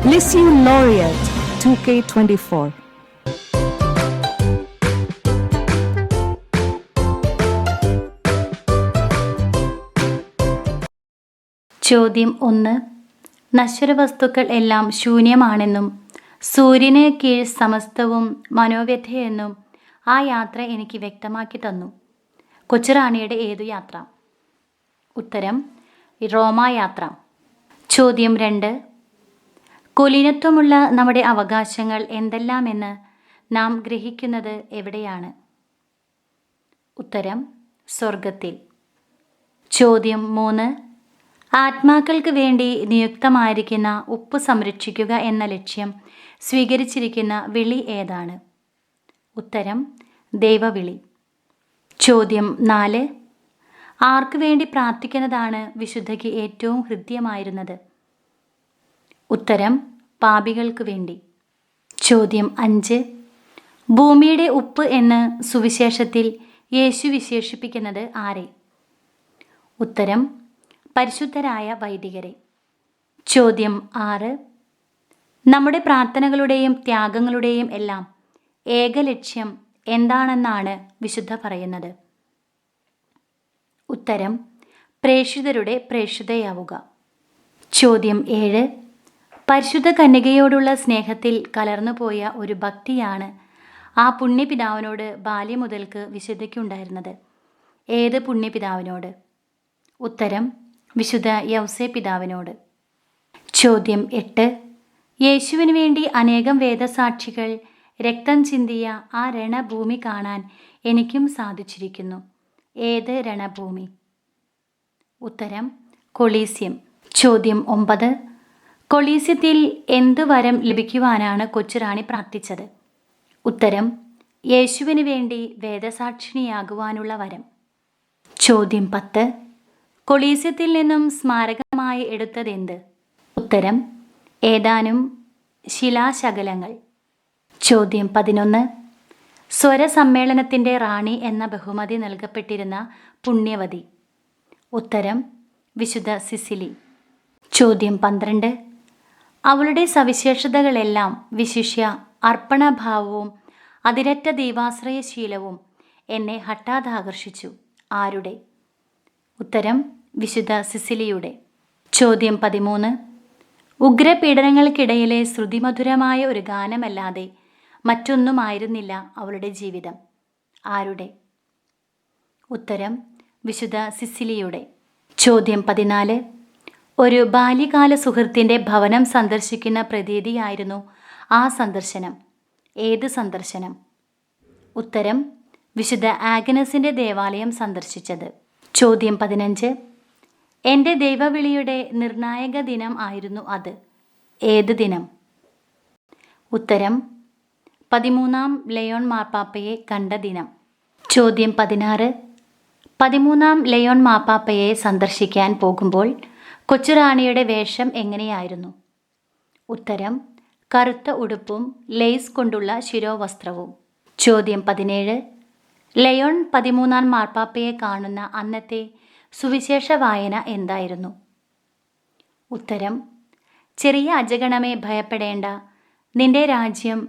LISU Laureate 2K24. ചോദ്യം 1. നശ്വര വസ്തുക്കൾ എല്ലാം ശൂന്യമാണെന്നും സൂര്യന് കീഴ് സമസ്തവും മനോവ്യഥയെന്നും ആ യാത്ര എനിക്ക് വ്യക്തമാക്കി തന്നു. കൊച്ചുറാണിയുടെ ഏതു യാത്ര? ഉത്തരം റോമാ യാത്ര. ചോദ്യം 2. കുലീനത്വമുള്ള നമ്മുടെ അവകാശങ്ങൾ എന്തെല്ലാമെന്ന് നാം ഗ്രഹിക്കുന്നത് എവിടെയാണ്? ഉത്തരം സ്വർഗത്തിൽ. ചോദ്യം 3. ആത്മാക്കൾക്ക് വേണ്ടി നിയുക്തമായിരിക്കുന്ന ഉപ്പ് സംരക്ഷിക്കുക എന്ന ലക്ഷ്യം സ്വീകരിച്ചിരിക്കുന്ന വിളി ഏതാണ്? ഉത്തരം ദൈവവിളി. ചോദ്യം 4. ആർക്കു വേണ്ടി പ്രാർത്ഥിക്കുന്നതാണ് വിശുദ്ധയ്ക്ക് ഏറ്റവും ഹൃദ്യമായിരുന്നത്? ഉത്തരം പാപികൾക്ക് വേണ്ടി. ചോദ്യം 5. ഭൂമിയുടെ ഉപ്പ് എന്ന് സുവിശേഷത്തിൽ യേശു വിശേഷിപ്പിക്കുന്നത് ആരെ? ഉത്തരം പരിശുദ്ധരായ വൈദികരെ. ചോദ്യം 6. നമ്മുടെ പ്രാർത്ഥനകളുടെയും ത്യാഗങ്ങളുടെയും എല്ലാം ഏക ലക്ഷ്യം എന്താണെന്നാണ് വിശുദ്ധ പറയുന്നത്? ഉത്തരം പ്രേക്ഷിതരുടെ പ്രേക്ഷിതയാവുക. ചോദ്യം 7. പരിശുദ്ധ കന്യകയോടുള്ള സ്നേഹത്തിൽ കലർന്നുപോയ ഒരു ഭക്തിയാണ് ആ പുണ്യപിതാവിനോട് ബാല്യം മുതൽക്ക് വിശുദ്ധയ്ക്കുണ്ടായിരുന്നത്. ഏത് പുണ്യപിതാവിനോട്? ഉത്തരം വിശുദ്ധ യൗസേ പിതാവിനോട്. ചോദ്യം 8. യേശുവിന് വേണ്ടി അനേകം വേദസാക്ഷികൾ രക്തം ചിന്തിയ ആ രണഭൂമി കാണാൻ എനിക്കും സാധിച്ചിരിക്കുന്നു. ഏത് രണഭൂമി? ഉത്തരം കൊളീസ്യം. ചോദ്യം 9. കൊളീസ്യത്തിൽ എന്തു വരം ലഭിക്കുവാനാണ് കൊച്ചുറാണി പ്രാർത്ഥിച്ചത്? ഉത്തരം യേശുവിന് വേണ്ടി വേദസാക്ഷിണിയാകുവാനുള്ള വരം. ചോദ്യം 10. കൊളീസ്യത്തിൽ നിന്നും സ്മാരകമായി എടുത്തതെന്ത്? ഉത്തരം ഏതാനും ശിലാശകലങ്ങൾ. ചോദ്യം 11. സ്വരസമ്മേളനത്തിൻ്റെ റാണി എന്ന ബഹുമതി നൽകപ്പെട്ടിരുന്ന പുണ്യവതി? ഉത്തരം വിശുദ്ധ സിസിലി. ചോദ്യം 12. അവളുടെ സവിശേഷതകളെല്ലാം വിശിഷ്യ അർപ്പണഭാവവും അതിരറ്റ ദൈവാശ്രയശീലവും എന്നെ ഹഠാത് ആകർഷിച്ചു. ആരുടെ? ഉത്തരം വിശുദ്ധ സിസിലിയുടെ. ചോദ്യം 13. ഉഗ്രപീഡനങ്ങൾക്കിടയിലെ ശ്രുതിമധുരമായ ഒരു ഗാനമല്ലാതെ മറ്റൊന്നുമായിരുന്നില്ല അവളുടെ ജീവിതം. ആരുടെ? ഉത്തരം വിശുദ്ധ സിസിലിയുടെ. ചോദ്യം 14. ഒരു ബാല്യകാല സുഹൃത്തിൻ്റെ ഭവനം സന്ദർശിക്കുന്ന പ്രതീതിയായിരുന്നു ആ സന്ദർശനം. ഏത് സന്ദർശനം? ഉത്തരം വിശുദ്ധ ആഗ്നസിൻ്റെ ദേവാലയം സന്ദർശിച്ചത്. ചോദ്യം 15. എൻ്റെ ദൈവവിളിയുടെ നിർണായക ദിനം ആയിരുന്നു അത്. ഏത് ദിനം? ഉത്തരം 13-ാം ലയോൺ മാർപ്പാപ്പയെ കണ്ട ദിനം. ചോദ്യം 16. 13-ാം ലയോൺ മാർപ്പാപ്പയെ സന്ദർശിക്കാൻ പോകുമ്പോൾ കൊച്ചുറാണിയുടെ വേഷം എങ്ങനെയായിരുന്നു? ഉത്തരം കറുത്ത ഉടുപ്പും ലേസ് കൊണ്ടുള്ള ശിരോവസ്ത്രവും. ചോദ്യം 17. ലയോൺ 13-ാം മാർപ്പാപ്പയെ കാണുന്ന അന്നത്തെ സുവിശേഷ വായന എന്തായിരുന്നു? ഉത്തരം ചെറിയ അജഗണമേ ഭയപ്പെടേണ്ട, നിന്റെ രാജ്യം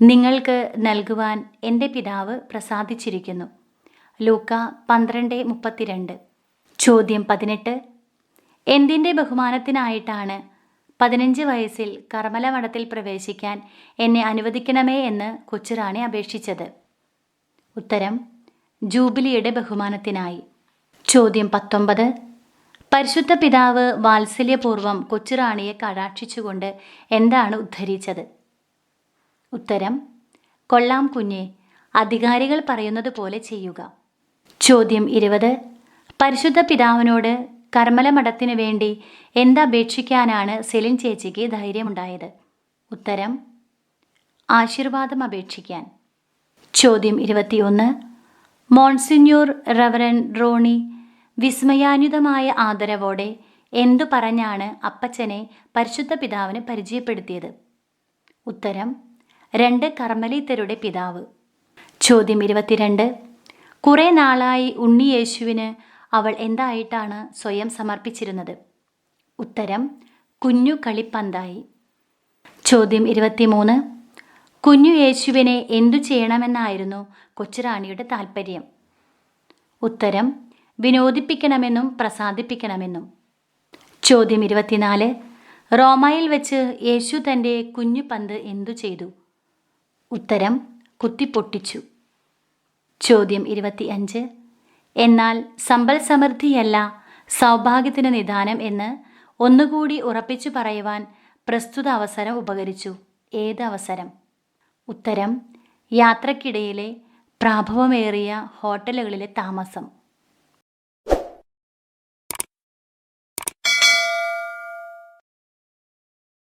നിങ്ങൾക്ക് നൽകുവാൻ എൻ്റെ പിതാവ് പ്രസാദിച്ചിരിക്കുന്നു. ലൂക്ക 12:32. ചോദ്യം 18. എന്തിൻ്റെ ബഹുമാനത്തിനായിട്ടാണ് 15 വയസ്സിൽ കർമ്മല മഠത്തിൽ പ്രവേശിക്കാൻ എന്നെ അനുവദിക്കണമേ എന്ന് കൊച്ചുറാണി അപേക്ഷിച്ചത്? ഉത്തരം ജൂബിലിയുടെ ബഹുമാനത്തിനായി. ചോദ്യം 19. പരിശുദ്ധ പിതാവ് വാത്സല്യപൂർവ്വം കൊച്ചുറാണിയെ കടാക്ഷിച്ചുകൊണ്ട് എന്താണ് ഉദ്ധരിച്ചത്? ഉത്തരം കൊള്ളാം കുഞ്ഞെ, അധികാരികൾ പറയുന്നത് പോലെ ചെയ്യുക. ചോദ്യം 20. പരിശുദ്ധ പിതാവിനോട് കർമ്മല മഠത്തിനു വേണ്ടി എന്തപേക്ഷിക്കാനാണ് സെലിൻ ചേച്ചിക്ക് ധൈര്യമുണ്ടായത്? ഉത്തരം ആശീർവാദം അപേക്ഷിക്കാൻ. ചോദ്യം 21. മോൺസിഞ്ഞൂർ റവറൻ റോണി വിസ്മയാന്വിതമായ ആദരവോടെ എന്തു പറഞ്ഞാണ് അപ്പച്ചനെ പരിശുദ്ധ പിതാവിന് പരിചയപ്പെടുത്തിയത്? ഉത്തരം 2 കർമ്മലീത്തരുടെ പിതാവ്. ചോദ്യം 22. കുറേ നാളായി ഉണ്ണിയേശുവിന് അവൾ എന്തായിട്ടാണ് സ്വയം സമർപ്പിച്ചിരുന്നത്? ഉത്തരം കുഞ്ഞു കളിപ്പന്തായി. ചോദ്യം 23. കുഞ്ഞു യേശുവിനെ എന്തു ചെയ്യണമെന്നായിരുന്നു കൊച്ചുറാണിയുടെ താൽപ്പര്യം? ഉത്തരം: വിനോദിപ്പിക്കണമെന്നും പ്രസാദിപ്പിക്കണമെന്നും. ചോദ്യം 24. റോമയിൽ വെച്ച് യേശു തൻ്റെ കുഞ്ഞു പന്ത് എന്തു ചെയ്തു? ഉത്തരം: കുത്തിപ്പൊട്ടിച്ചു. ചോദ്യം 25. എന്നാൽ സമ്പൽ സമൃദ്ധിയല്ല സൗഭാഗ്യത്തിന് നിദാനം എന്ന് ഒന്നുകൂടി ഉറപ്പിച്ചു പറയുവാൻ പ്രസ്തുത അവസരം ഉപകരിച്ചു. ഏത് അവസരം? ഉത്തരം: യാത്രക്കിടയിലെ പ്രാഭവമേറിയ ഹോട്ടലുകളിലെ താമസം.